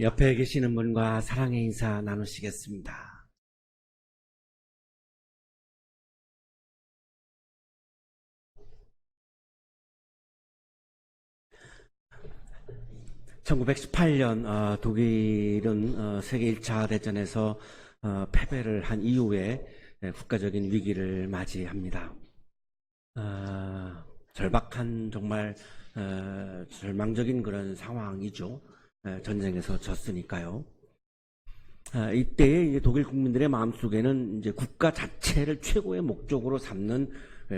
옆에 계시는 분과 사랑의 인사 나누시겠습니다. (1918년) 독일은 세계 1차 대전에서 패배를 한 이후에 국가적인 위기를 맞이합니다. 절박한 정말 절망적인 그런 상황이죠. 전쟁에서 졌으니까요. 이때에 이제 독일 국민들의 마음속에는 이제 국가 자체를 최고의 목적으로 삼는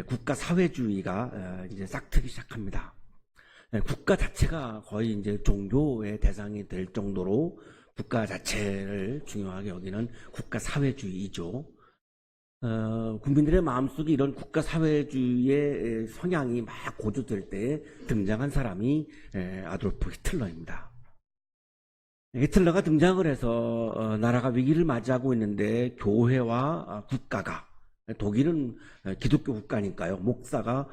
국가 사회주의가 이제 싹트기 시작합니다. 국가 자체가 거의 이제 종교의 대상이 될 정도로 국가 자체를 중요하게 여기는 국가 사회주의이죠. 국민들의 마음속에 이런 국가 사회주의의 성향이 막 고조될 때 등장한 사람이 아돌프 히틀러입니다. 히틀러가 등장을 해서 나라가 위기를 맞이하고 있는데 교회와 국가가, 독일은 기독교 국가니까요, 목사가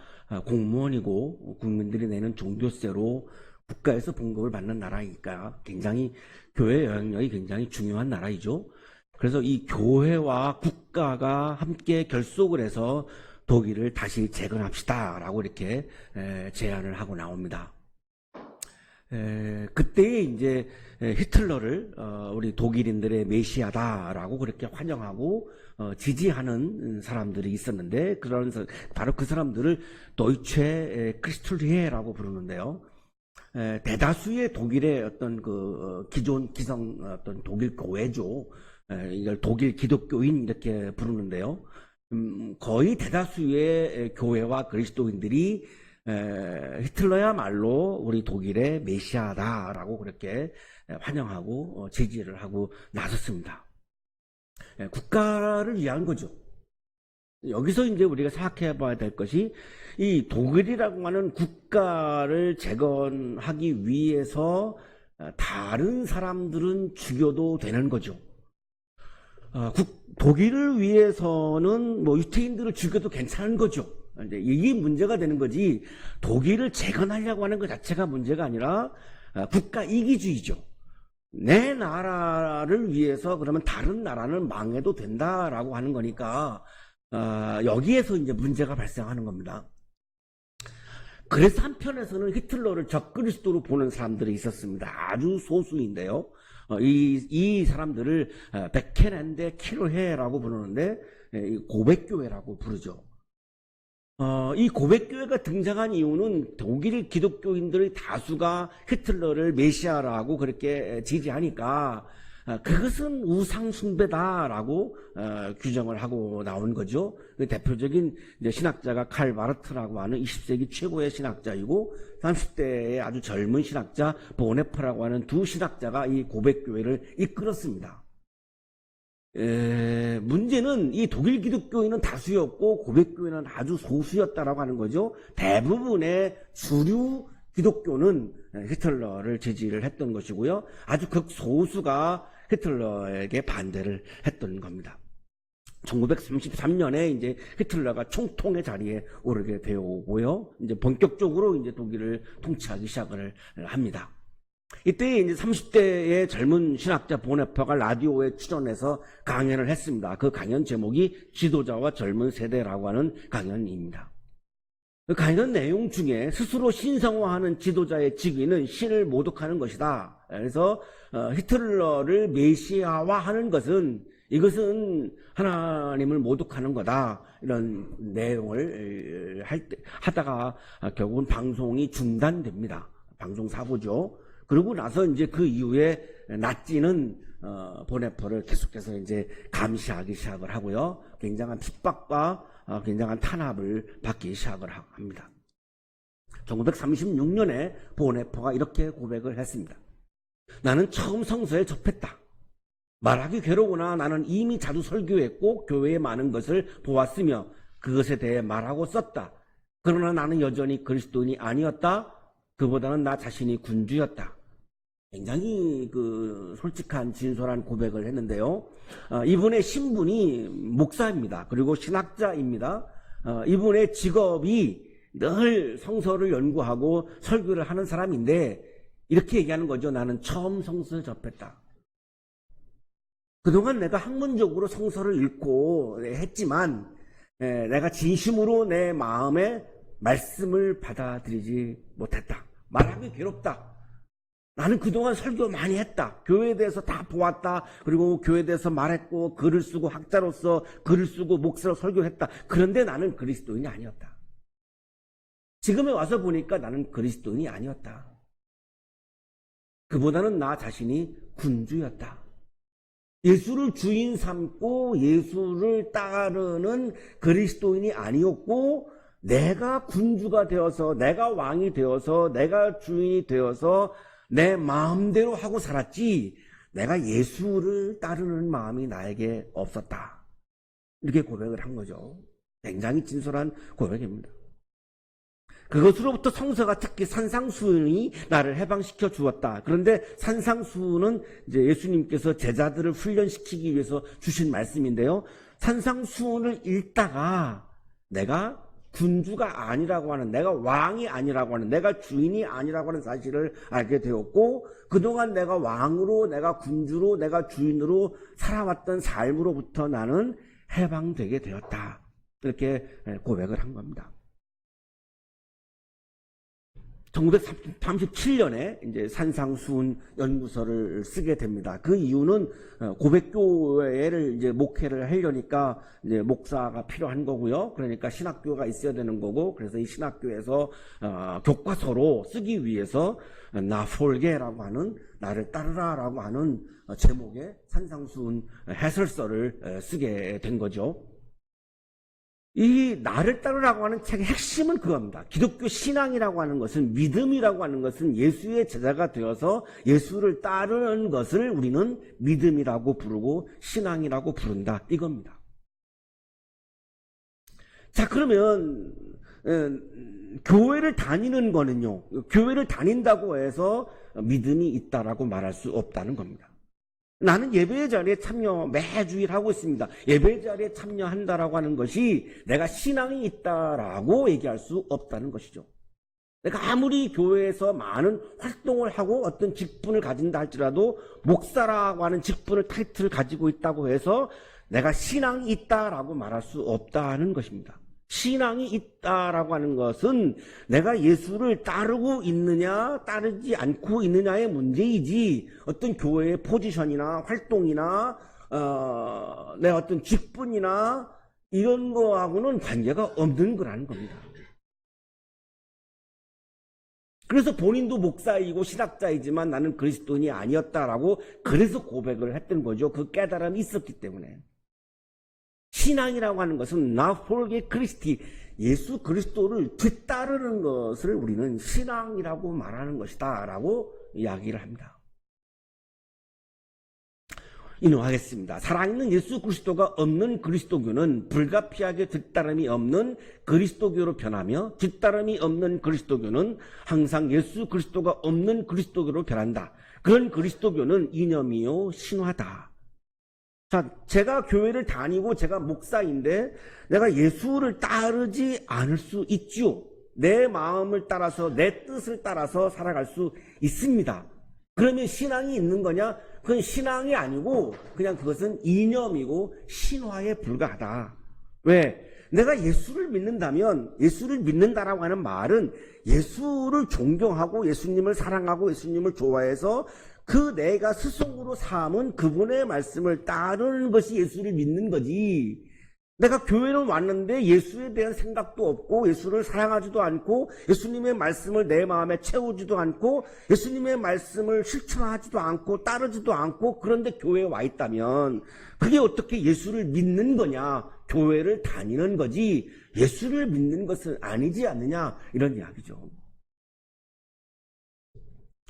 공무원이고 국민들이 내는 종교세로 국가에서 봉급을 받는 나라니까 굉장히 교회 영향력이 굉장히 중요한 나라이죠. 그래서 이 교회와 국가가 함께 결속을 해서 독일을 다시 재건합시다 라고 이렇게 제안을 하고 나옵니다. 그때에 이제 히틀러를 우리 독일인들의 메시아다라고 그렇게 환영하고 지지하는 사람들이 있었는데, 바로 그 사람들을 도이체 크리스툴리헤라고 부르는데요. 대다수의 독일의 어떤 기존 기성 어떤 독일 교회죠. 이걸 독일 기독교인 이렇게 부르는데요. 거의 대다수의 교회와 그리스도인들이 히틀러야말로 우리 독일의 메시아다라고 그렇게 환영하고 지지를 하고 나섰습니다. 국가를 위한 거죠. 여기서 이제 우리가 생각해 봐야 될 것이, 이 독일이라고 하는 국가를 재건하기 위해서 다른 사람들은 죽여도 되는 거죠. 독일을 위해서는 뭐 유태인들을 죽여도 괜찮은 거죠. 이제 이게 문제가 되는 거지, 독일을 재건하려고 하는 것 자체가 문제가 아니라 국가 이기주의죠. 내 나라를 위해서 그러면 다른 나라는 망해도 된다라고 하는 거니까 여기에서 이제 문제가 발생하는 겁니다. 그래서 한편에서는 히틀러를 적그리스도로 보는 사람들이 있었습니다. 아주 소수인데요. 이 사람들을 베켄엔데 키로헤라고 부르는데 고백교회라고 부르죠. 이 고백교회가 등장한 이유는 독일 기독교인들의 다수가 히틀러를 메시아라고 그렇게 지지하니까 그것은 우상숭배다라고 규정을 하고 나온 거죠. 대표적인 신학자가 칼 바르트라고 하는 20세기 최고의 신학자이고, 30대의 아주 젊은 신학자 보네퍼라고 하는 두 신학자가 이 고백교회를 이끌었습니다. 문제는 이 독일 기독교인은 다수였고 고백교회는 아주 소수였다라고 하는 거죠. 대부분의 주류 기독교는 히틀러를 지지를 했던 것이고요. 아주 극소수가 히틀러에게 반대를 했던 겁니다. 1933년에 이제 히틀러가 총통의 자리에 오르게 되었고요. 이제 본격적으로 이제 독일을 통치하기 시작을 합니다. 이때 이제 30대의 젊은 신학자 보네퍼가 라디오에 출연해서 강연을 했습니다. 그 강연 제목이 지도자와 젊은 세대라고 하는 강연입니다. 그 강연 내용 중에 스스로 신성화하는 지도자의 직위는 신을 모독하는 것이다. 그래서 히틀러를 메시아화하는 것은, 이것은 하나님을 모독하는 거다. 이런 내용을 하다가 결국은 방송이 중단됩니다. 방송 사고죠. 그러고 나서 이제 그 이후에 나치는 보네퍼를 계속해서 이제 감시하기 시작을 하고요. 굉장한 핍박과 굉장한 탄압을 받기 시작을 합니다. 1936년에 보네퍼가 이렇게 고백을 했습니다. 나는 처음 성서에 접했다. 말하기 괴로우나 나는 이미 자주 설교했고 교회에 많은 것을 보았으며 그것에 대해 말하고 썼다. 그러나 나는 여전히 그리스도인이 아니었다. 그보다는 나 자신이 군주였다. 굉장히 솔직한 진솔한 고백을 했는데요. 이분의 신분이 목사입니다. 그리고 신학자입니다. 이분의 직업이 늘 성서를 연구하고 설교를 하는 사람인데, 이렇게 얘기하는 거죠. 나는 처음 성서를 접했다. 그동안 내가 학문적으로 성서를 읽고 했지만 내가 진심으로 내 마음에 말씀을 받아들이지 못했다. 말하기 괴롭다. 나는 그동안 설교 많이 했다. 교회에 대해서 다 보았다. 그리고 교회에 대해서 말했고 글을 쓰고 학자로서 글을 쓰고 목사로 설교했다. 그런데 나는 그리스도인이 아니었다. 지금에 와서 보니까 나는 그리스도인이 아니었다. 그보다는 나 자신이 군주였다. 예수를 주인 삼고 예수를 따르는 그리스도인이 아니었고 내가 군주가 되어서 내가 왕이 되어서 내가 주인이 되어서 내 마음대로 하고 살았지 내가 예수를 따르는 마음이 나에게 없었다. 이렇게 고백을 한 거죠. 굉장히 진솔한 고백입니다. 그것으로부터 성서가 특히 산상수훈이 나를 해방시켜 주었다. 그런데 산상수훈은 이제 예수님께서 제자들을 훈련시키기 위해서 주신 말씀인데요. 산상수훈을 읽다가 내가 군주가 아니라고 하는, 내가 왕이 아니라고 하는, 내가 주인이 아니라고 하는 사실을 알게 되었고 그동안 내가 왕으로, 내가 군주로, 내가 주인으로 살아왔던 삶으로부터 나는 해방되게 되었다. 이렇게 고백을 한 겁니다. 1937년에 이제 산상수훈 연구서를 쓰게 됩니다. 그 이유는 고백교회를 이제 목회를 하려니까 이제 목사가 필요한 거고요. 그러니까 신학교가 있어야 되는 거고, 그래서 이 신학교에서 교과서로 쓰기 위해서 나폴게라고 하는, 나를 따르라라고 하는 제목의 산상수훈 해설서를 쓰게 된 거죠. 이 나를 따르라고 하는 책의 핵심은 그겁니다. 기독교 신앙이라고 하는 것은, 믿음이라고 하는 것은 예수의 제자가 되어서 예수를 따르는 것을 우리는 믿음이라고 부르고 신앙이라고 부른다, 이겁니다. 자, 그러면 교회를 다니는 거는요, 교회를 다닌다고 해서 믿음이 있다라고 말할 수 없다는 겁니다. 나는 예배 자리에 참여 매주일 하고 있습니다. 예배 자리에 참여한다라고 하는 것이 내가 신앙이 있다라고 얘기할 수 없다는 것이죠. 내가 아무리 교회에서 많은 활동을 하고 어떤 직분을 가진다 할지라도 목사라고 하는 직분을, 타이틀을 가지고 있다고 해서 내가 신앙이 있다라고 말할 수 없다는 것입니다. 신앙이 있다라고 하는 것은 내가 예수를 따르고 있느냐 따르지 않고 있느냐의 문제이지 어떤 교회의 포지션이나 활동이나 내 어떤 직분이나 이런 거하고는 관계가 없는 거라는 겁니다. 그래서 본인도 목사이고 신학자이지만 나는 그리스도인이 아니었다라고 그래서 고백을 했던 거죠. 그 깨달음이 있었기 때문에. 신앙이라고 하는 것은 나폴게 크리스티, 예수 그리스도를 뒤따르는 것을 우리는 신앙이라고 말하는 것이다 라고 이야기를 합니다. 인용하겠습니다. 살아있는 예수 그리스도가 없는 그리스도교는 불가피하게 뒤따름이 없는 그리스도교로 변하며, 뒤따름이 없는 그리스도교는 항상 예수 그리스도가 없는 그리스도교로 변한다. 그런 그리스도교는 이념이요 신화다. 자, 제가 교회를 다니고 제가 목사인데 내가 예수를 따르지 않을 수 있죠. 내 마음을 따라서, 내 뜻을 따라서 살아갈 수 있습니다. 그러면 신앙이 있는 거냐? 그건 신앙이 아니고 그냥 그것은 이념이고 신화에 불과하다. 왜? 내가 예수를 믿는다면, 예수를 믿는다라고 하는 말은 예수를 존경하고 예수님을 사랑하고 예수님을 좋아해서 그 내가 스승으로 삼은 그분의 말씀을 따르는 것이 예수를 믿는 거지. 내가 교회를 왔는데 예수에 대한 생각도 없고 예수를 사랑하지도 않고 예수님의 말씀을 내 마음에 채우지도 않고 예수님의 말씀을 실천하지도 않고 따르지도 않고 그런데 교회에 와 있다면 그게 어떻게 예수를 믿는 거냐? 교회를 다니는 거지 예수를 믿는 것은 아니지 않느냐, 이런 이야기죠.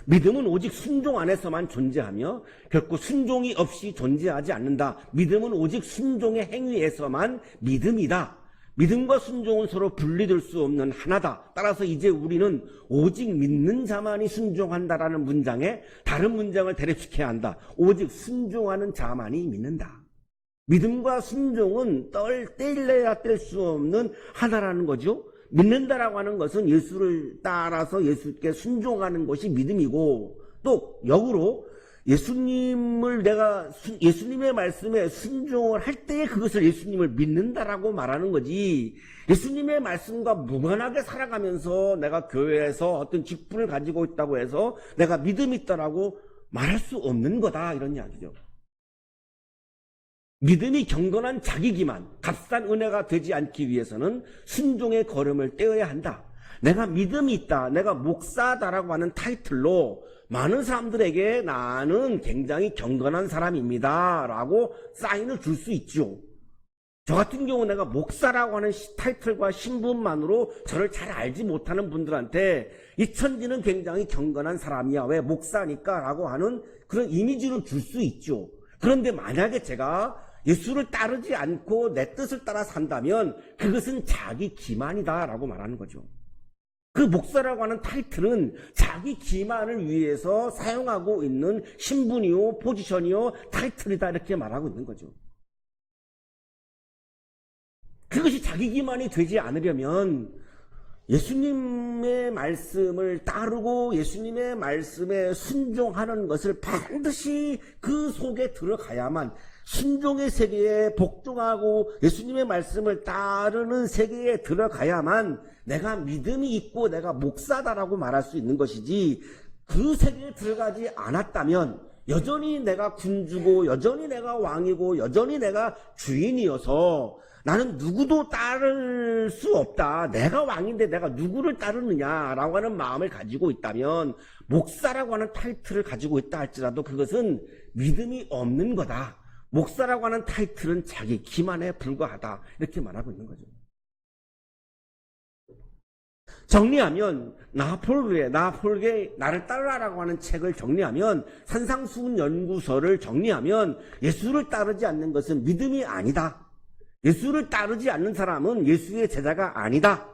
믿음은 오직 순종 안에서만 존재하며 결코 순종이 없이 존재하지 않는다. 믿음은 오직 순종의 행위에서만 믿음이다. 믿음과 순종은 서로 분리될 수 없는 하나다. 따라서 이제 우리는 오직 믿는 자만이 순종한다라는 문장에 다른 문장을 대립시켜야 한다. 오직 순종하는 자만이 믿는다. 믿음과 순종은 뗄래야 뗄 수 없는 하나라는 거죠. 믿는다라고 하는 것은 예수를 따라서 예수께 순종하는 것이 믿음이고, 또 역으로 예수님의 말씀에 순종을 할 때에 그것을 예수님을 믿는다라고 말하는 거지, 예수님의 말씀과 무관하게 살아가면서 내가 교회에서 어떤 직분을 가지고 있다고 해서 내가 믿음이 있다라고 말할 수 없는 거다, 이런 이야기죠. 믿음이 경건한 자기 기만, 값싼 은혜가 되지 않기 위해서는 순종의 걸음을 떼어야 한다. 내가 믿음이 있다, 내가 목사다라고 하는 타이틀로 많은 사람들에게 나는 굉장히 경건한 사람입니다 라고 사인을 줄 수 있죠. 저 같은 경우 내가 목사라고 하는 타이틀과 신분만으로 저를 잘 알지 못하는 분들한테 이 천지는 굉장히 경건한 사람이야, 왜 목사니까 라고 하는 그런 이미지를 줄 수 있죠. 그런데 만약에 제가 예수를 따르지 않고 내 뜻을 따라 산다면 그것은 자기 기만이다 라고 말하는 거죠. 그 목사라고 하는 타이틀은 자기 기만을 위해서 사용하고 있는 신분이요, 포지션이요, 타이틀이다, 이렇게 말하고 있는 거죠. 그것이 자기 기만이 되지 않으려면 예수님의 말씀을 따르고 예수님의 말씀에 순종하는 것을 반드시 그 속에 들어가야만, 순종의 세계에 복종하고 예수님의 말씀을 따르는 세계에 들어가야만 내가 믿음이 있고 내가 목사다라고 말할 수 있는 것이지, 그 세계에 들어가지 않았다면 여전히 내가 군주고 여전히 내가 왕이고 여전히 내가 주인이어서 나는 누구도 따를 수 없다, 내가 왕인데 내가 누구를 따르느냐라고 하는 마음을 가지고 있다면, 목사라고 하는 타이틀을 가지고 있다 할지라도 그것은 믿음이 없는 거다. 목사라고 하는 타이틀은 자기 기만에 불과하다, 이렇게 말하고 있는 거죠. 정리하면 나폴게 나를 따르라라고 하는 책을 정리하면, 산상수훈 연구서를 정리하면, 예수를 따르지 않는 것은 믿음이 아니다. 예수를 따르지 않는 사람은 예수의 제자가 아니다.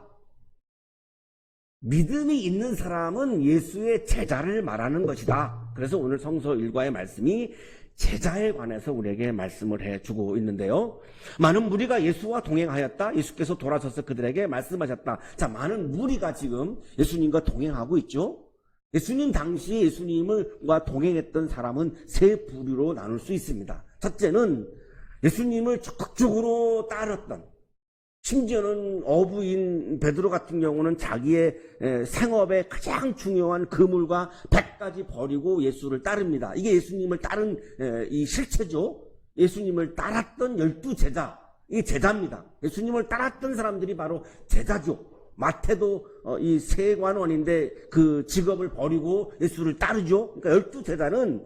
믿음이 있는 사람은 예수의 제자를 말하는 것이다. 그래서 오늘 성서 일과의 말씀이 제자에 관해서 우리에게 말씀을 해주고 있는데요. 많은 무리가 예수와 동행하였다. 예수께서 돌아서서 그들에게 말씀하셨다. 자, 많은 무리가 지금 예수님과 동행하고 있죠. 예수님 당시 예수님과 동행했던 사람은 세 부류로 나눌 수 있습니다. 첫째는 예수님을 적극적으로 따랐던, 심지어는 어부인 베드로 같은 경우는 자기의 생업에 가장 중요한 그물과 배까지 버리고 예수를 따릅니다. 이게 예수님을 따른 이 실체죠. 예수님을 따랐던 12제자, 이게 제자입니다. 예수님을 따랐던 사람들이 바로 제자죠. 마태도 이 세관원인데 그 직업을 버리고 예수를 따르죠. 그러니까 12제자는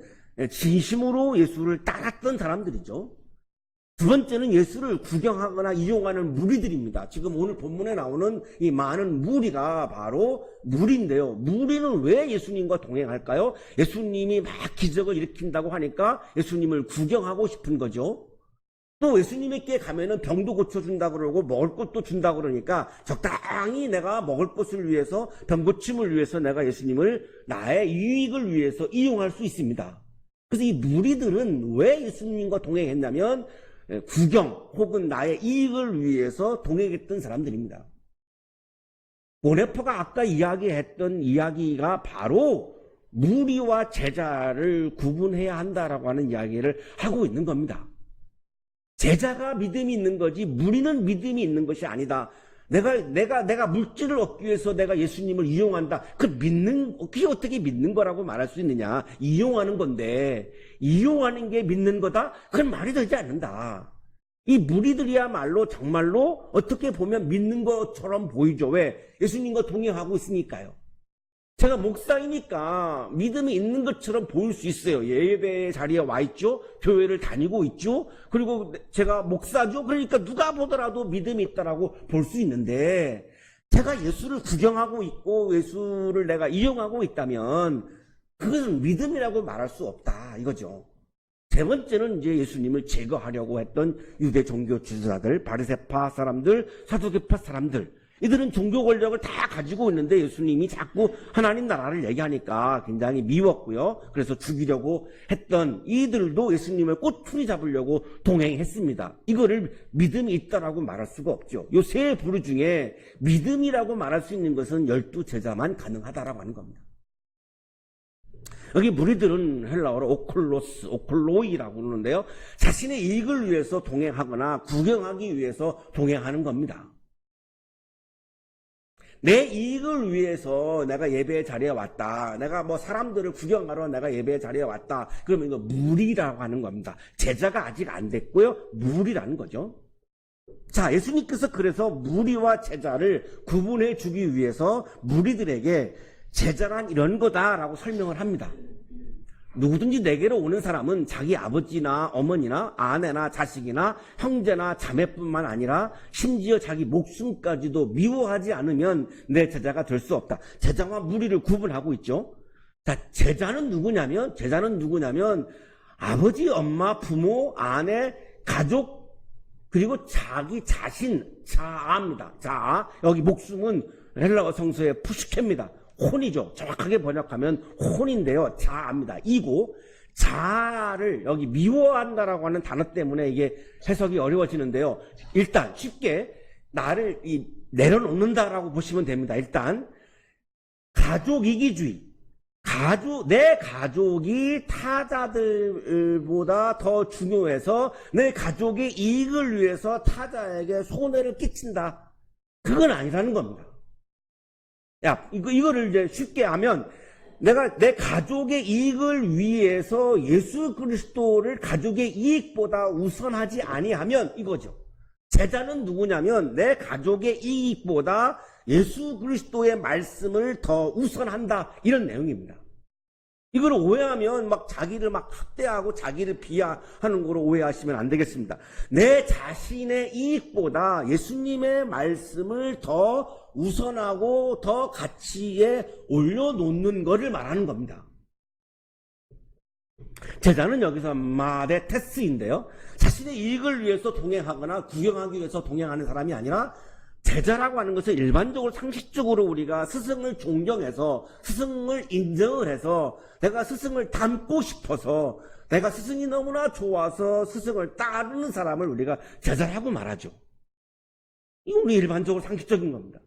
진심으로 예수를 따랐던 사람들이죠. 두 번째는 예수를 구경하거나 이용하는 무리들입니다. 지금 오늘 본문에 나오는 이 많은 무리가 바로 무리인데요. 무리는 왜 예수님과 동행할까요? 예수님이 막 기적을 일으킨다고 하니까 예수님을 구경하고 싶은 거죠. 또 예수님께 가면은 병도 고쳐준다 그러고 먹을 것도 준다 그러니까 적당히 내가 먹을 것을 위해서, 병 고침을 위해서 내가 예수님을 나의 이익을 위해서 이용할 수 있습니다. 그래서 이 무리들은 왜 예수님과 동행했냐면 구경 혹은 나의 이익을 위해서 동행했던 사람들입니다. 보네퍼가 아까 이야기했던 이야기가 바로 무리와 제자를 구분해야 한다라고 하는 이야기를 하고 있는 겁니다. 제자가 믿음이 있는 거지 무리는 믿음이 있는 것이 아니다. 내가 물질을 얻기 위해서 내가 예수님을 이용한다. 그게 어떻게 믿는 거라고 말할 수 있느냐. 이용하는 건데, 이용하는 게 믿는 거다? 그건 말이 되지 않는다. 이 무리들이야말로 정말로 어떻게 보면 믿는 것처럼 보이죠. 왜? 예수님과 동행하고 있으니까요. 제가 목사이니까 믿음이 있는 것처럼 보일 수 있어요. 예배 자리에 와 있죠. 교회를 다니고 있죠. 그리고 제가 목사죠. 그러니까 누가 보더라도 믿음이 있다라고 볼 수 있는데, 제가 예수를 구경하고 있고 예수를 내가 이용하고 있다면 그것은 믿음이라고 말할 수 없다, 이거죠. 세 번째는 이제 예수님을 제거하려고 했던 유대 종교 지도자들, 바리새파 사람들, 사두개파 사람들, 이들은 종교 권력을 다 가지고 있는데 예수님이 자꾸 하나님 나라를 얘기하니까 굉장히 미웠고요. 그래서 죽이려고 했던 이들도 예수님을 꼬투리 잡으려고 동행했습니다. 이거를 믿음이 있다라고 말할 수가 없죠. 요 세 부류 중에 믿음이라고 말할 수 있는 것은 12제자만 가능하다라고 하는 겁니다. 여기 무리들은 헬라어로 오클로스, 오클로이라고 그러는데요. 자신의 이익을 위해서 동행하거나 구경하기 위해서 동행하는 겁니다. 내 이익을 위해서 내가 예배의 자리에 왔다. 내가 뭐 사람들을 구경하러 내가 예배의 자리에 왔다. 그러면 이거 무리라고 하는 겁니다. 제자가 아직 안 됐고요. 무리라는 거죠. 자, 예수님께서 그래서 무리와 제자를 구분해 주기 위해서 무리들에게 제자란 이런 거다라고 설명을 합니다. 누구든지 내게로 오는 사람은 자기 아버지나 어머니나 아내나 자식이나 형제나 자매뿐만 아니라 심지어 자기 목숨까지도 미워하지 않으면 내 제자가 될 수 없다. 제자와 무리를 구분하고 있죠. 자, 제자는 누구냐면 아버지, 엄마, 부모, 아내, 가족, 그리고 자기 자신, 자아입니다. 자아. 여기 목숨은 헬라어 성서의 푸시케입니다. 혼이죠. 정확하게 번역하면 혼인데요. 자아입니다. 이고 자아를 여기 미워한다라고 하는 단어 때문에 이게 해석이 어려워지는데요. 일단 쉽게 나를 내려놓는다라고 보시면 됩니다. 일단 가족 이기주의. 내 가족이 타자들보다 더 중요해서 내 가족의 이익을 위해서 타자에게 손해를 끼친다. 그건 아니라는 겁니다. 야, 이거를 이제 쉽게 하면 내가 내 가족의 이익을 위해서 예수 그리스도를 가족의 이익보다 우선하지 아니하면 이거죠. 제자는 누구냐면 내 가족의 이익보다 예수 그리스도의 말씀을 더 우선한다. 이런 내용입니다. 이걸 오해하면 막 자기를 막 학대하고 자기를 비하하는 거로 오해하시면 안 되겠습니다. 내 자신의 이익보다 예수님의 말씀을 더 우선하고 더 가치에 올려놓는 것을 말하는 겁니다. 제자는 여기서 마데테스인데요. 자신의 이익을 위해서 동행하거나 구경하기 위해서 동행하는 사람이 아니라 제자라고 하는 것은 일반적으로 상식적으로 우리가 스승을 존경해서 스승을 인정을 해서 내가 스승을 닮고 싶어서 내가 스승이 너무나 좋아서 스승을 따르는 사람을 우리가 제자라고 말하죠. 이건 우리 일반적으로 상식적인 겁니다.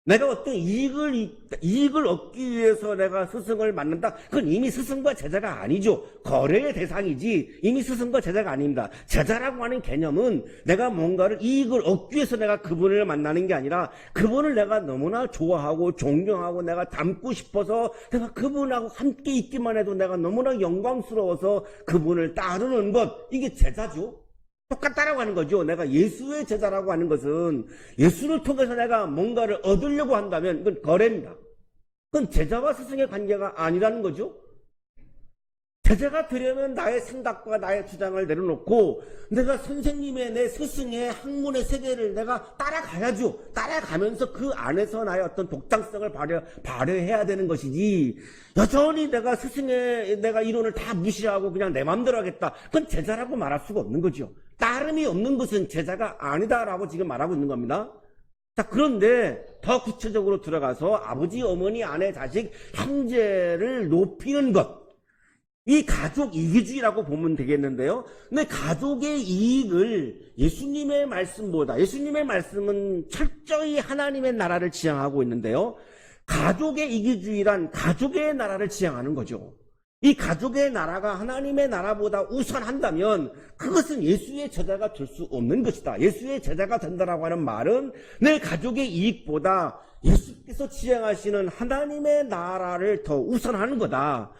내가 어떤 이익을 얻기 위해서 내가 스승을 만난다? 그건 이미 스승과 제자가 아니죠. 거래의 대상이지 이미 스승과 제자가 아닙니다. 제자라고 하는 개념은 내가 뭔가를 이익을 얻기 위해서 내가 그분을 만나는 게 아니라 그분을 내가 너무나 좋아하고 존경하고 내가 닮고 싶어서 내가 그분하고 함께 있기만 해도 내가 너무나 영광스러워서 그분을 따르는 것, 이게 제자죠. 똑같다라고 하는 거죠. 내가 예수의 제자라고 하는 것은 예수를 통해서 내가 뭔가를 얻으려고 한다면 이건 거래입니다. 그건 제자와 스승의 관계가 아니라는 거죠. 제자가 되려면 나의 생각과 나의 주장을 내려놓고 내가 선생님의 내 스승의 학문의 세계를 내가 따라가야죠. 따라가면서 그 안에서 나의 어떤 독창성을 발휘해야 되는 것이지 여전히 내가 스승의 내가 이론을 다 무시하고 그냥 내 마음대로 하겠다. 그건 제자라고 말할 수가 없는 거죠. 따름이 없는 것은 제자가 아니다라고 지금 말하고 있는 겁니다. 자, 그런데 더 구체적으로 들어가서 아버지, 어머니, 아내, 자식, 형제를 높이는 것. 이 가족 이기주의라고 보면 되겠는데요. 근데 가족의 이익을 예수님의 말씀보다, 예수님의 말씀은 철저히 하나님의 나라를 지향하고 있는데요. 가족의 이기주의란 가족의 나라를 지향하는 거죠. 이 가족의 나라가 하나님의 나라보다 우선한다면 그것은 예수의 제자가 될 수 없는 것이다. 예수의 제자가 된다라고 하는 말은 내 가족의 이익보다 예수께서 지향하시는 하나님의 나라를 더 우선하는 거다.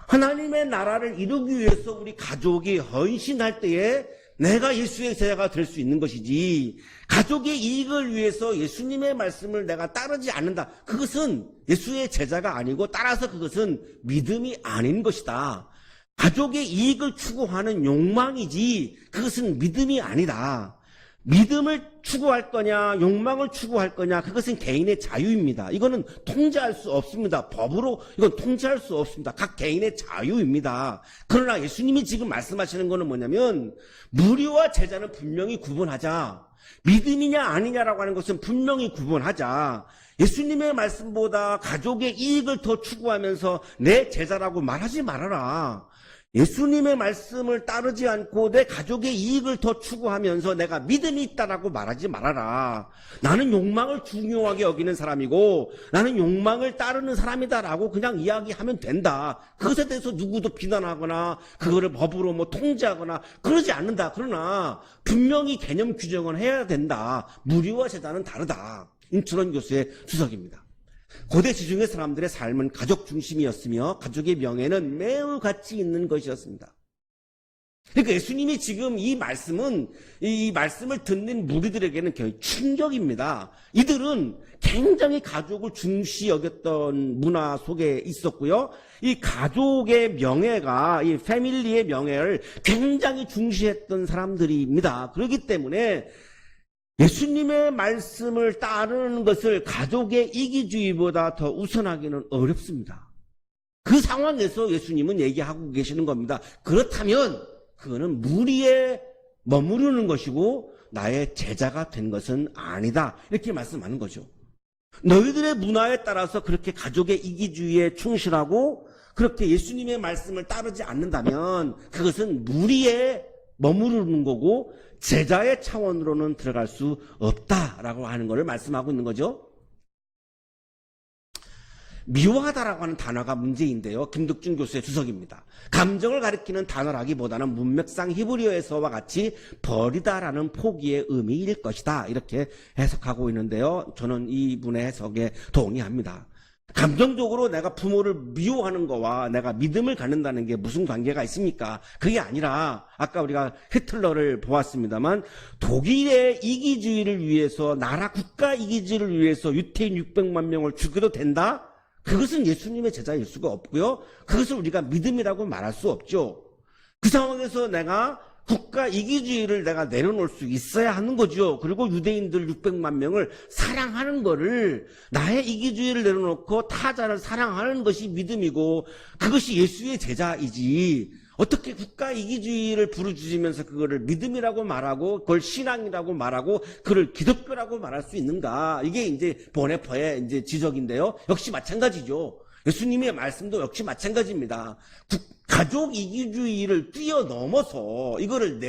하나님의 나라를 이루기 위해서 우리 가족이 헌신할 때에 내가 예수의 제자가 될 수 있는 것이지 가족의 이익을 위해서 예수님의 말씀을 내가 따르지 않는다. 그것은 예수의 제자가 아니고 따라서 그것은 믿음이 아닌 것이다. 가족의 이익을 추구하는 욕망이지 그것은 믿음이 아니다. 믿음을 추구할 거냐 욕망을 추구할 거냐 그것은 개인의 자유입니다. 이거는 통제할 수 없습니다. 법으로 이건 통제할 수 없습니다. 각 개인의 자유입니다. 그러나 예수님이 지금 말씀하시는 거는 뭐냐면 무리와 제자는 분명히 구분하자. 믿음이냐 아니냐라고 하는 것은 분명히 구분하자. 예수님의 말씀보다 가족의 이익을 더 추구하면서 내 제자라고 말하지 말아라. 예수님의 말씀을 따르지 않고 내 가족의 이익을 더 추구하면서 내가 믿음이 있다라고 말하지 말아라. 나는 욕망을 중요하게 여기는 사람이고 나는 욕망을 따르는 사람이다라고 그냥 이야기하면 된다. 그것에 대해서 누구도 비난하거나 그거를 법으로 뭐 통제하거나 그러지 않는다. 그러나 분명히 개념 규정은 해야 된다. 무리와 제자는 다르다. 임춘원 교수의 주석입니다. 고대 지중해 사람들의 삶은 가족 중심이었으며 가족의 명예는 매우 가치 있는 것이었습니다. 그러니까 예수님이 지금 이 말씀을 듣는 무리들에게는 거의 충격입니다. 이들은 굉장히 가족을 중시 여겼던 문화 속에 있었고요. 이 가족의 명예가, 이 패밀리의 명예를 굉장히 중시했던 사람들입니다. 그렇기 때문에 예수님의 말씀을 따르는 것을 가족의 이기주의보다 더 우선하기는 어렵습니다. 그 상황에서 예수님은 얘기하고 계시는 겁니다. 그렇다면 그거는 무리에 머무르는 것이고 나의 제자가 된 것은 아니다. 이렇게 말씀하는 거죠. 너희들의 문화에 따라서 그렇게 가족의 이기주의에 충실하고 그렇게 예수님의 말씀을 따르지 않는다면 그것은 무리에 머무르는 거고 제자의 차원으로는 들어갈 수 없다라고 하는 것을 말씀하고 있는 거죠. 미워하다라고 하는 단어가 문제인데요. 김덕준 교수의 주석입니다. 감정을 가리키는 단어라기보다는 문맥상 히브리어에서와 같이 버리다라는 포기의 의미일 것이다. 이렇게 해석하고 있는데요. 저는 이분의 해석에 동의합니다. 감정적으로 내가 부모를 미워하는 거와 내가 믿음을 갖는다는 게 무슨 관계가 있습니까? 그게 아니라 아까 우리가 히틀러를 보았습니다만 독일의 이기주의를 위해서 나라 국가 이기주의를 위해서 유태인 600만 명을 죽여도 된다? 그것은 예수님의 제자일 수가 없고요. 그것을 우리가 믿음이라고 말할 수 없죠. 그 상황에서 내가 국가 이기주의를 내가 내려놓을 수 있어야 하는 거죠. 그리고 유대인들 600만 명을 사랑하는 거를 나의 이기주의를 내려놓고 타자를 사랑하는 것이 믿음이고 그것이 예수의 제자이지 어떻게 국가 이기주의를 부르짖으면서 그거를 믿음이라고 말하고 그걸 신앙이라고 말하고 그걸 기독교라고 말할 수 있는가. 이게 이제 보네퍼의 이제 지적인데요. 역시 마찬가지죠. 예수님의 말씀도 역시 마찬가지입니다. 가족 이기주의를 뛰어넘어서 이거를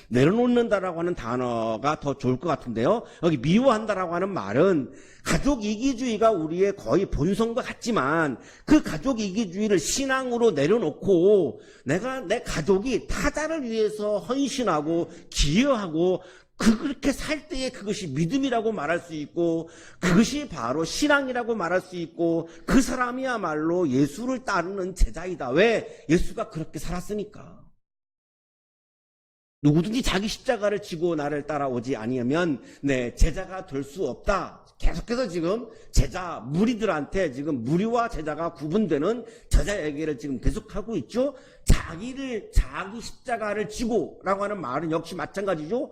내려놓는다라고 하는 단어가 더 좋을 것 같은데요. 여기 미워한다라고 하는 말은 가족 이기주의가 우리의 거의 본성과 같지만 그 가족 이기주의를 신앙으로 내려놓고 내가 내 가족이 타자를 위해서 헌신하고 기여하고 그렇게 살 때에 그것이 믿음이라고 말할 수 있고 그것이 바로 신앙이라고 말할 수 있고 그 사람이야말로 예수를 따르는 제자이다. 왜? 예수가 그렇게 살았으니까. 누구든지 자기 십자가를 지고 나를 따라오지 아니하면 내 제자가 될 수 없다. 계속해서 지금 무리들한테 지금 무리와 제자가 구분되는 제자 얘기를 지금 계속하고 있죠. 자기 십자가를 지고라고 하는 말은 역시 마찬가지죠.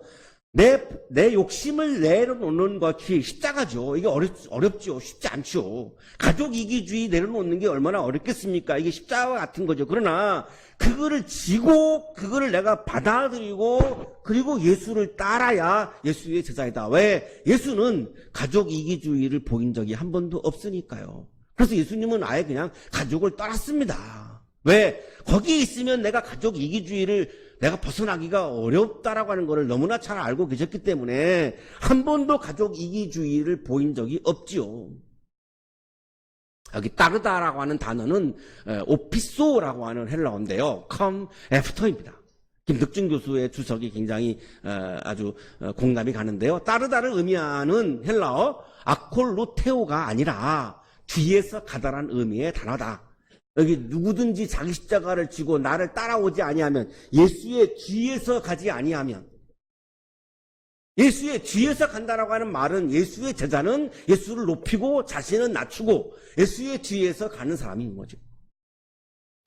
내 욕심을 내려놓는 것이 십자가죠. 이게 어렵죠. 쉽지 않죠. 가족 이기주의 내려놓는 게 얼마나 어렵겠습니까? 이게 십자가 같은 거죠. 그러나 그거를 지고 그거를 내가 받아들이고 그리고 예수를 따라야 예수의 제자이다. 왜? 예수는 가족 이기주의를 보인 적이 한 번도 없으니까요. 그래서 예수님은 아예 그냥 가족을 떠났습니다. 왜? 거기에 있으면 내가 가족 이기주의를 내가 벗어나기가 어렵다라고 하는 것을 너무나 잘 알고 계셨기 때문에 한 번도 가족 이기주의를 보인 적이 없지요. 여기 따르다라고 하는 단어는 오피소라고 하는 헬라어인데요. come after입니다. 김덕준 교수의 주석이 굉장히 아주 공감이 가는데요. 따르다를 의미하는 헬라어 아콜로테오가 아니라 뒤에서 가다란 의미의 단어다. 여기 누구든지 자기 십자가를 지고 나를 따라오지 아니하면 예수의 뒤에서 가지 아니하면 예수의 뒤에서 간다라고 하는 말은 예수의 제자는 예수를 높이고 자신은 낮추고 예수의 뒤에서 가는 사람인 거죠.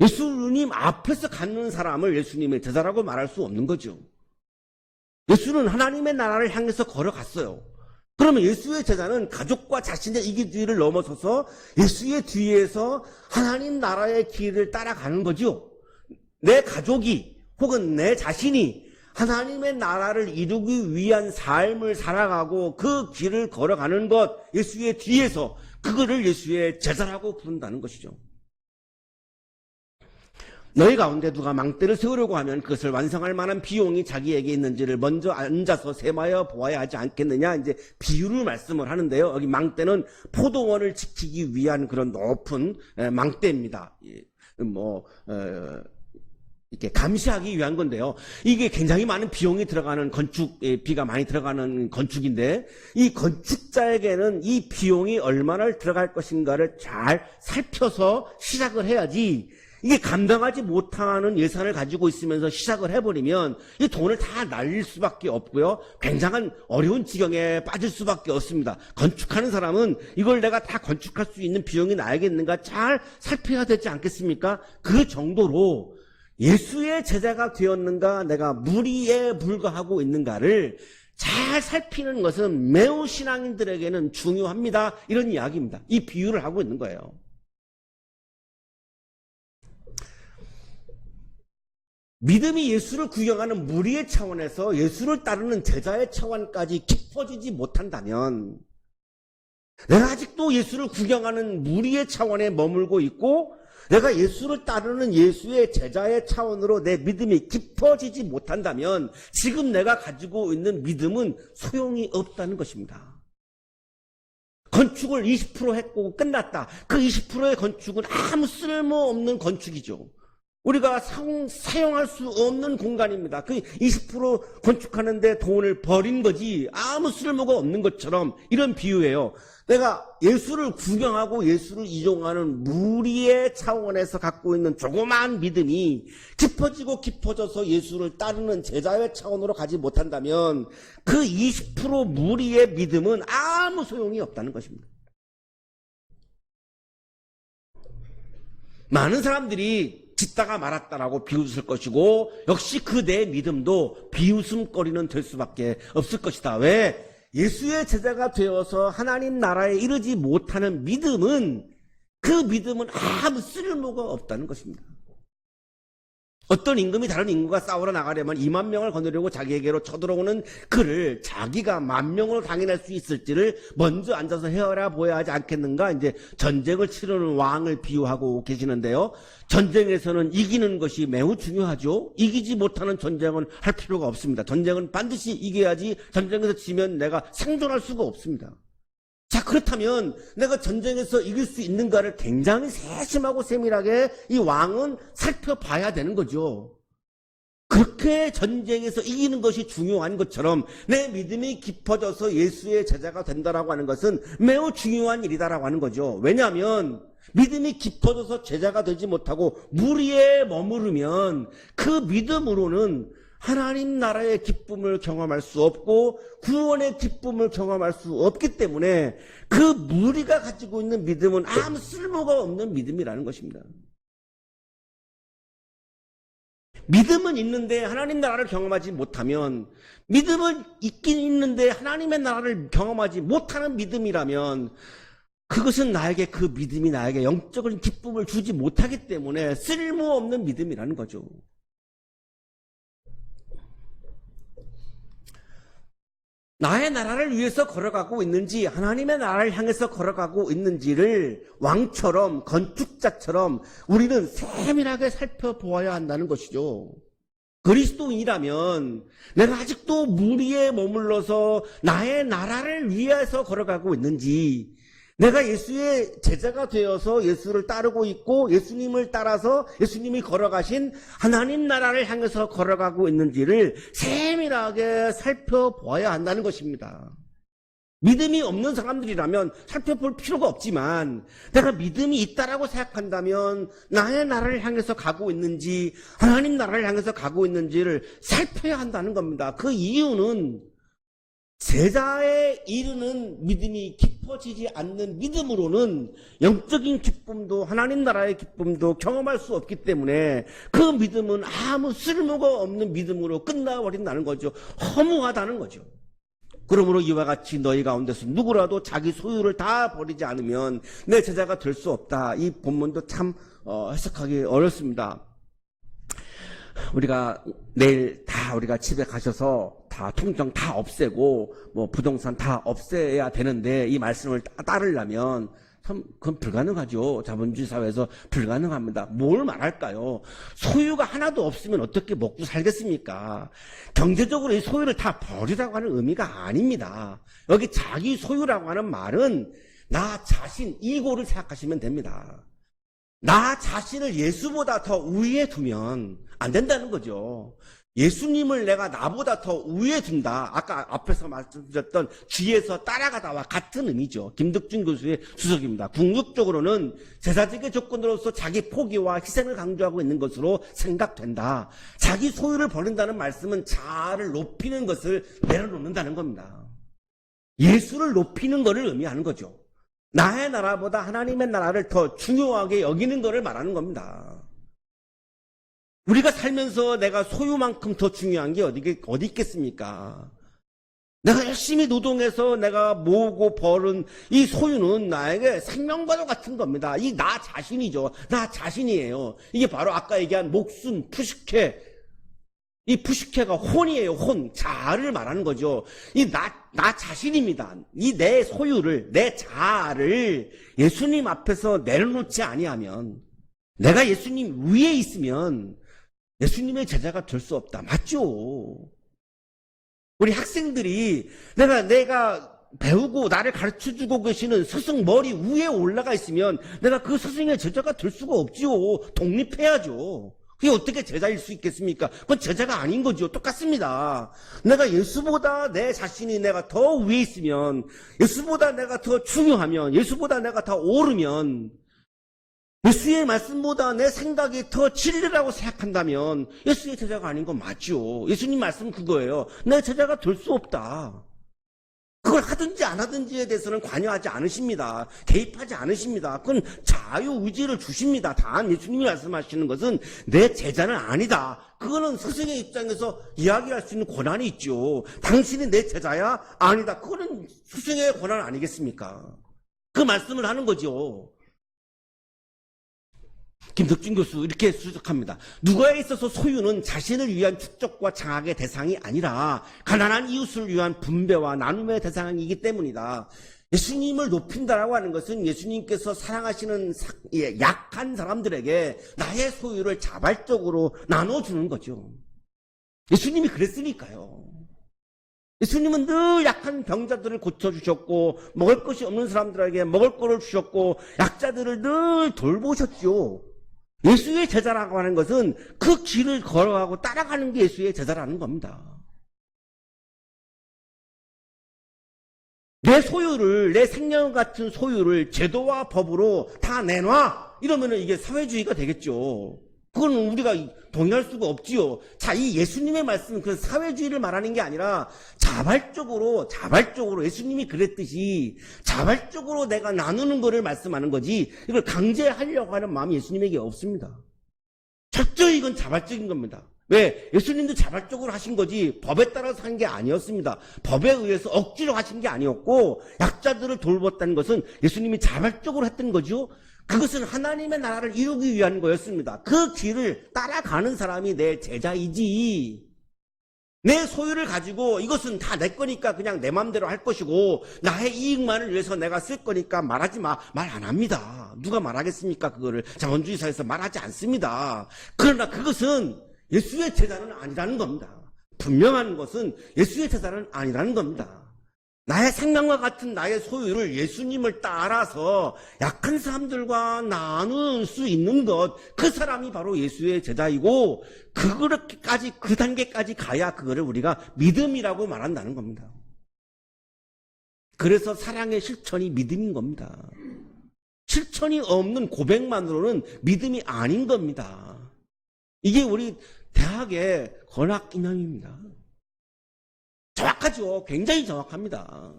예수님 앞에서 가는 사람을 예수님의 제자라고 말할 수 없는 거죠. 예수는 하나님의 나라를 향해서 걸어갔어요. 그러면 예수의 제자는 가족과 자신의 이기주의를 넘어서서 예수의 뒤에서 하나님 나라의 길을 따라가는 거죠. 내 가족이 혹은 내 자신이 하나님의 나라를 이루기 위한 삶을 살아가고 그 길을 걸어가는 것, 예수의 뒤에서 그거를 예수의 제자라고 부른다는 것이죠. 너희 가운데 누가 망대를 세우려고 하면 그것을 완성할 만한 비용이 자기에게 있는지를 먼저 앉아서 세마여 보아야 하지 않겠느냐, 이제 비유를 말씀을 하는데요. 여기 망대는 포도원을 지키기 위한 그런 높은 망대입니다. 이렇게 감시하기 위한 건데요. 이게 굉장히 많은 비용이 들어가는 비가 많이 들어가는 건축인데, 이 건축자에게는 이 비용이 얼마나 들어갈 것인가를 잘 살펴서 시작을 해야지, 이게 감당하지 못하는 예산을 가지고 있으면서 시작을 해버리면 이 돈을 다 날릴 수밖에 없고요. 굉장한 어려운 지경에 빠질 수밖에 없습니다. 건축하는 사람은 이걸 내가 다 건축할 수 있는 비용이 나야겠는가 잘 살펴야 되지 않겠습니까? 그 정도로 예수의 제자가 되었는가, 내가 무리에 불과하고 있는가를 잘 살피는 것은 매우 신앙인들에게는 중요합니다. 이런 이야기입니다. 이 비유를 하고 있는 거예요. 믿음이 예수를 구경하는 무리의 차원에서 예수를 따르는 제자의 차원까지 깊어지지 못한다면, 내가 아직도 예수를 구경하는 무리의 차원에 머물고 있고 내가 예수를 따르는 예수의 제자의 차원으로 내 믿음이 깊어지지 못한다면 지금 내가 가지고 있는 믿음은 소용이 없다는 것입니다. 건축을 20% 했고 끝났다. 그 20%의 건축은 아무 쓸모없는 건축이죠. 우리가 사용할 수 없는 공간입니다. 그 20% 건축하는데 돈을 버린 거지 아무 쓸모가 없는 것처럼, 이런 비유예요. 내가 예수를 구경하고 예수를 이용하는 무리의 차원에서 갖고 있는 조그마한 믿음이 깊어지고 깊어져서 예수를 따르는 제자의 차원으로 가지 못한다면 그 20% 무리의 믿음은 아무 소용이 없다는 것입니다. 많은 사람들이 짓다가 말았다라고 비웃을 것이고, 역시 그 내 믿음도 비웃음거리는 될 수밖에 없을 것이다. 왜? 예수의 제자가 되어서 하나님 나라에 이르지 못하는 믿음은, 그 믿음은 아무 쓸모가 없다는 것입니다. 어떤 임금이 다른 임금과 싸우러 나가려면 2만 명을 거느리고 자기에게로 쳐들어오는 그를 자기가 10,000명으로 당해낼 수 있을지를 먼저 앉아서 헤아려 보아야 하지 않겠는가? 이제 전쟁을 치르는 왕을 비유하고 계시는데요. 전쟁에서는 이기는 것이 매우 중요하죠. 이기지 못하는 전쟁은 할 필요가 없습니다. 전쟁은 반드시 이겨야지, 전쟁에서 지면 내가 생존할 수가 없습니다. 자, 그렇다면 내가 전쟁에서 이길 수 있는가를 굉장히 세심하고 세밀하게 이 왕은 살펴봐야 되는 거죠. 그렇게 전쟁에서 이기는 것이 중요한 것처럼 내 믿음이 깊어져서 예수의 제자가 된다라고 하는 것은 매우 중요한 일이다라고 하는 거죠. 왜냐하면 믿음이 깊어져서 제자가 되지 못하고 무리에 머무르면 그 믿음으로는 하나님 나라의 기쁨을 경험할 수 없고 구원의 기쁨을 경험할 수 없기 때문에 그 무리가 가지고 있는 믿음은 아무 쓸모가 없는 믿음이라는 것입니다. 믿음은 있는데 하나님 나라를 경험하지 못하면, 믿음은 있긴 있는데 하나님의 나라를 경험하지 못하는 믿음이라면 그것은 나에게, 그 믿음이 나에게 영적인 기쁨을 주지 못하기 때문에 쓸모없는 믿음이라는 거죠. 나의 나라를 위해서 걸어가고 있는지, 하나님의 나라를 향해서 걸어가고 있는지를 왕처럼, 건축자처럼 우리는 세밀하게 살펴보아야 한다는 것이죠. 그리스도인이라면 내가 아직도 무리에 머물러서 나의 나라를 위해서 걸어가고 있는지, 내가 예수의 제자가 되어서 예수를 따르고 있고 예수님을 따라서 예수님이 걸어가신 하나님 나라를 향해서 걸어가고 있는지를 세밀하게 살펴보아야 한다는 것입니다. 믿음이 없는 사람들이라면 살펴볼 필요가 없지만, 내가 믿음이 있다라고 생각한다면 나의 나라를 향해서 가고 있는지 하나님 나라를 향해서 가고 있는지를 살펴야 한다는 겁니다. 그 이유는 제자에 이르는 믿음이 깊어지지 않는 믿음으로는 영적인 기쁨도 하나님 나라의 기쁨도 경험할 수 없기 때문에 그 믿음은 아무 쓸모가 없는 믿음으로 끝나버린다는 거죠. 허무하다는 거죠. 그러므로 이와 같이 너희 가운데서 누구라도 자기 소유를 다 버리지 않으면 내 제자가 될 수 없다. 이 본문도 참 해석하기 어렵습니다. 우리가 내일 다 다 우리가 집에 가셔서 다 통장 다 없애고 뭐 부동산 다 없애야 되는데 이 말씀을 따르려면 참 그건 불가능하죠. 자본주의 사회에서 불가능합니다. 뭘 말할까요? 소유가 하나도 없으면 어떻게 먹고 살겠습니까? 경제적으로 이 소유를 다 버리라고 하는 의미가 아닙니다. 여기 자기 소유라고 하는 말은 나 자신, 이고를 생각하시면 됩니다. 나 자신을 예수보다 더 우위에 두면 안 된다는 거죠. 예수님을 내가 나보다 더 우위에 둔다. 아까 앞에서 말씀드렸던 주위에서 따라가다와 같은 의미죠. 김덕준 교수의 수석입니다. 궁극적으로는 제사직의 조건으로서 자기 포기와 희생을 강조하고 있는 것으로 생각된다. 자기 소유를 버린다는 말씀은 자아를 높이는 것을 내려놓는다는 겁니다. 예수를 높이는 것을 의미하는 거죠. 나의 나라보다 하나님의 나라를 더 중요하게 여기는 것을 말하는 겁니다. 우리가 살면서 내가 소유만큼 더 중요한 게 어디 있겠습니까? 내가 열심히 노동해서 내가 모으고 벌은 이 소유는 나에게 생명과도 같은 겁니다. 이 나 자신이죠. 나 자신이에요. 이게 바로 아까 얘기한 목숨, 푸시케. 이 푸시케가 혼이에요. 혼. 자아를 말하는 거죠. 이 나 자신입니다. 이 내 소유를, 내 자아를 예수님 앞에서 내려놓지 아니하면, 내가 예수님 위에 있으면 예수님의 제자가 될 수 없다. 맞죠? 우리 학생들이 내가 배우고 나를 가르쳐주고 계시는 스승 머리 위에 올라가 있으면 내가 그 스승의 제자가 될 수가 없지요. 독립해야죠. 그게 어떻게 제자일 수 있겠습니까? 그건 제자가 아닌 거죠. 똑같습니다. 내가 예수보다 내 자신이 내가 더 위에 있으면, 예수보다 내가 더 중요하면, 예수보다 내가 더 오르면, 예수의 말씀보다 내 생각이 더 진리라고 생각한다면 예수의 제자가 아닌 건 맞죠. 예수님 말씀은 그거예요. 내 제자가 될 수 없다. 그걸 하든지 안 하든지에 대해서는 관여하지 않으십니다. 개입하지 않으십니다. 그건 자유의지를 주십니다. 단 예수님이 말씀하시는 것은 내 제자는 아니다. 그거는 스승의 입장에서 이야기할 수 있는 권한이 있죠. 당신이 내 제자야? 아니다. 그거는 스승의 권한 아니겠습니까? 그 말씀을 하는 거죠. 김덕준 교수 이렇게 수석합니다. 누구에 있어서 소유는 자신을 위한 축적과 장악의 대상이 아니라 가난한 이웃을 위한 분배와 나눔의 대상이기 때문이다. 예수님을 높인다라고 하는 것은 예수님께서 사랑하시는 약한 사람들에게 나의 소유를 자발적으로 나눠주는 거죠. 예수님이 그랬으니까요. 예수님은 늘 약한 병자들을 고쳐주셨고 먹을 것이 없는 사람들에게 먹을 것을 주셨고 약자들을 늘 돌보셨죠. 예수의 제자라고 하는 것은 그 길을 걸어가고 따라가는 게 예수의 제자라는 겁니다. 내 소유를, 내 생명 같은 소유를 제도와 법으로 다 내놔! 이러면 이게 사회주의가 되겠죠. 그건 우리가 동의할 수가 없지요. 자, 이 예수님의 말씀은 그 사회주의를 말하는 게 아니라 자발적으로 예수님이 그랬듯이 자발적으로 내가 나누는 것을 말씀하는 거지 이걸 강제하려고 하는 마음이 예수님에게 없습니다. 철저히 이건 자발적인 겁니다. 왜? 예수님도 자발적으로 하신 거지 법에 따라서 한 게 아니었습니다. 법에 의해서 억지로 하신 게 아니었고 약자들을 돌봤다는 것은 예수님이 자발적으로 했던 거죠. 그것은 하나님의 나라를 이루기 위한 거였습니다. 그 길을 따라가는 사람이 내 제자이지. 내 소유를 가지고 이것은 다 내 거니까 그냥 내 마음대로 할 것이고 나의 이익만을 위해서 내가 쓸 거니까 말하지 마. 말 안 합니다. 누가 말하겠습니까? 그거를 자본주의 사회에서 말하지 않습니다. 그러나 그것은 예수의 제자는 아니라는 겁니다. 분명한 것은 예수의 제자는 아니라는 겁니다. 나의 생명과 같은 나의 소유를 예수님을 따라서 약한 사람들과 나눌 수 있는 것, 그 사람이 바로 예수의 제자이고 그렇게까지 그 단계까지 가야 그거를 우리가 믿음이라고 말한다는 겁니다. 그래서 사랑의 실천이 믿음인 겁니다. 실천이 없는 고백만으로는 믿음이 아닌 겁니다. 이게 우리 대학의 건학 이념입니다. 정확하죠. 굉장히 정확합니다.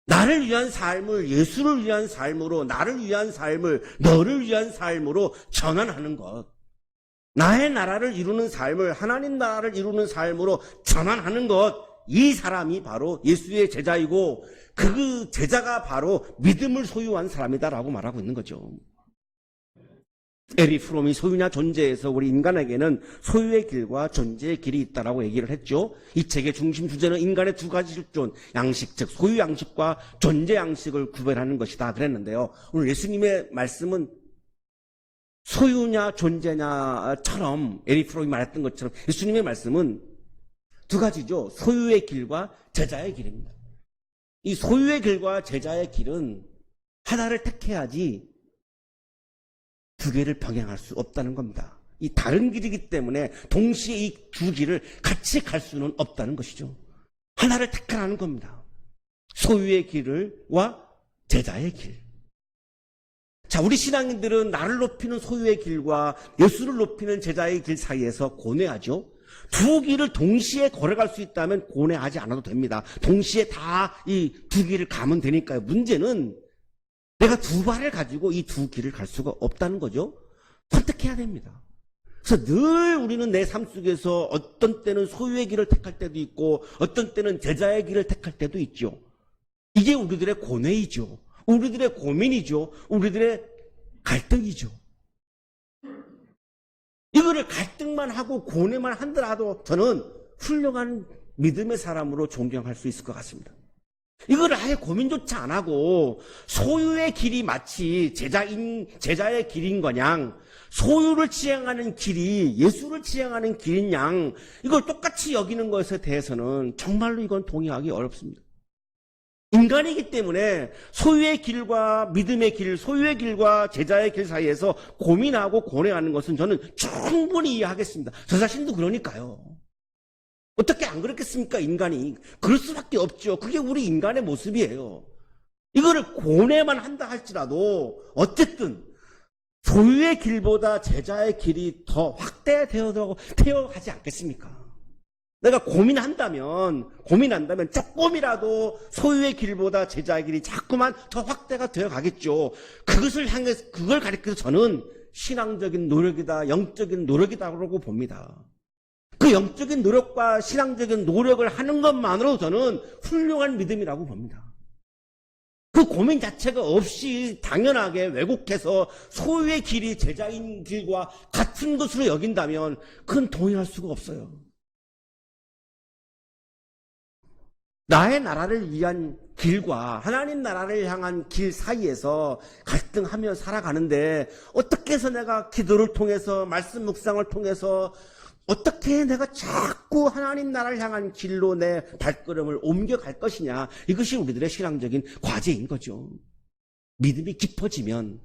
나를 위한 삶을 예수를 위한 삶으로, 나를 위한 삶을 너를 위한 삶으로 전환하는 것. 나의 나라를 이루는 삶을 하나님 나라를 이루는 삶으로 전환하는 것. 이 사람이 바로 예수의 제자이고 그 제자가 바로 믿음을 소유한 사람이다라고 말하고 있는 거죠. 에릭 프롬이 소유냐 존재에서 우리 인간에게는 소유의 길과 존재의 길이 있다라고 얘기를 했죠. 이 책의 중심 주제는 인간의 두 가지 실존, 양식, 즉 소유 양식과 존재 양식을 구별하는 것이다 그랬는데요. 오늘 예수님의 말씀은 소유냐 존재냐처럼 에릭 프롬이 말했던 것처럼 예수님의 말씀은 두 가지죠. 소유의 길과 제자의 길입니다. 이 소유의 길과 제자의 길은 하나를 택해야지 두 개를 병행할 수 없다는 겁니다. 이 다른 길이기 때문에 동시에 이 두 길을 같이 갈 수는 없다는 것이죠. 하나를 택하라는 겁니다. 소유의 길과 제자의 길. 자, 우리 신앙인들은 나를 높이는 소유의 길과 예수를 높이는 제자의 길 사이에서 고뇌하죠. 두 길을 동시에 걸어갈 수 있다면 고뇌하지 않아도 됩니다. 동시에 다 이 두 길을 가면 되니까요. 문제는 내가 두 발을 가지고 이 두 길을 갈 수가 없다는 거죠. 선택해야 됩니다. 그래서 늘 우리는 내 삶 속에서 어떤 때는 소유의 길을 택할 때도 있고 어떤 때는 제자의 길을 택할 때도 있죠. 이게 우리들의 고뇌이죠. 우리들의 고민이죠. 우리들의 갈등이죠. 이거를 갈등만 하고 고뇌만 한더라도 저는 훌륭한 믿음의 사람으로 존경할 수 있을 것 같습니다. 이거를 아예 고민조차 안 하고 소유의 길이 마치 제자의 길인 거냥 소유를 지향하는 길이 예수를 지향하는 길인 양 이걸 똑같이 여기는 것에 대해서는 정말로 이건 동의하기 어렵습니다. 인간이기 때문에 소유의 길과 믿음의 길, 소유의 길과 제자의 길 사이에서 고민하고 고뇌하는 것은 저는 충분히 이해하겠습니다. 저 자신도 그러니까요. 어떻게 안 그렇겠습니까, 인간이? 그럴 수밖에 없죠. 그게 우리 인간의 모습이에요. 이거를 고뇌만 한다 할지라도 어쨌든 소유의 길보다 제자의 길이 더 확대되어 가지 않겠습니까? 내가 고민한다면 조금이라도 소유의 길보다 제자의 길이 자꾸만 더 확대가 되어 가겠죠. 그걸 가리켜서 저는 신앙적인 노력이다, 영적인 노력이다라고 봅니다. 그 영적인 노력과 신앙적인 노력을 하는 것만으로 저는 훌륭한 믿음이라고 봅니다. 그 고민 자체가 없이 당연하게 왜곡해서 소유의 길이 제자인 길과 같은 것으로 여긴다면 그건 동의할 수가 없어요. 나의 나라를 위한 길과 하나님 나라를 향한 길 사이에서 갈등하며 살아가는데 어떻게 해서 내가 기도를 통해서 말씀 묵상을 통해서 어떻게 내가 자꾸 하나님 나라를 향한 길로 내 발걸음을 옮겨갈 것이냐. 이것이 우리들의 신앙적인 과제인 거죠. 믿음이 깊어지면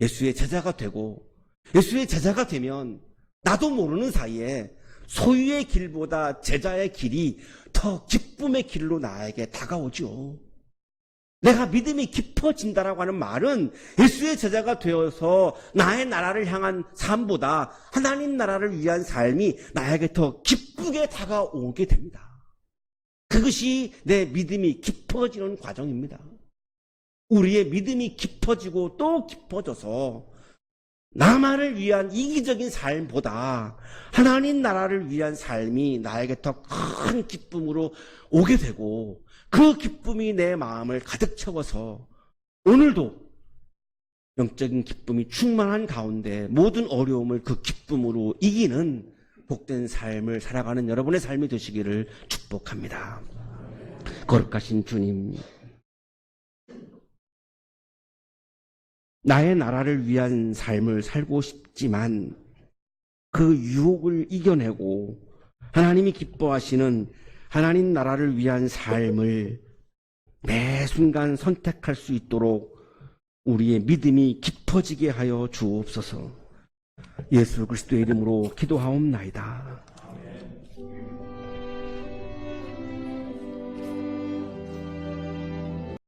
예수의 제자가 되고 예수의 제자가 되면 나도 모르는 사이에 소유의 길보다 제자의 길이 더 기쁨의 길로 나에게 다가오죠. 내가 믿음이 깊어진다라고 하는 말은 예수의 제자가 되어서 나의 나라를 향한 삶보다 하나님 나라를 위한 삶이 나에게 더 기쁘게 다가오게 됩니다. 그것이 내 믿음이 깊어지는 과정입니다. 우리의 믿음이 깊어지고 또 깊어져서 나만을 위한 이기적인 삶보다 하나님 나라를 위한 삶이 나에게 더 큰 기쁨으로 오게 되고 그 기쁨이 내 마음을 가득 채워서 오늘도 영적인 기쁨이 충만한 가운데 모든 어려움을 그 기쁨으로 이기는 복된 삶을 살아가는 여러분의 삶이 되시기를 축복합니다. 거룩하신 주님, 나의 나라를 위한 삶을 살고 싶지만 그 유혹을 이겨내고 하나님이 기뻐하시는 하나님 나라를 위한 삶을 매 순간 선택할 수 있도록 우리의 믿음이 깊어지게 하여 주옵소서. 예수 그리스도의 이름으로 기도하옵나이다.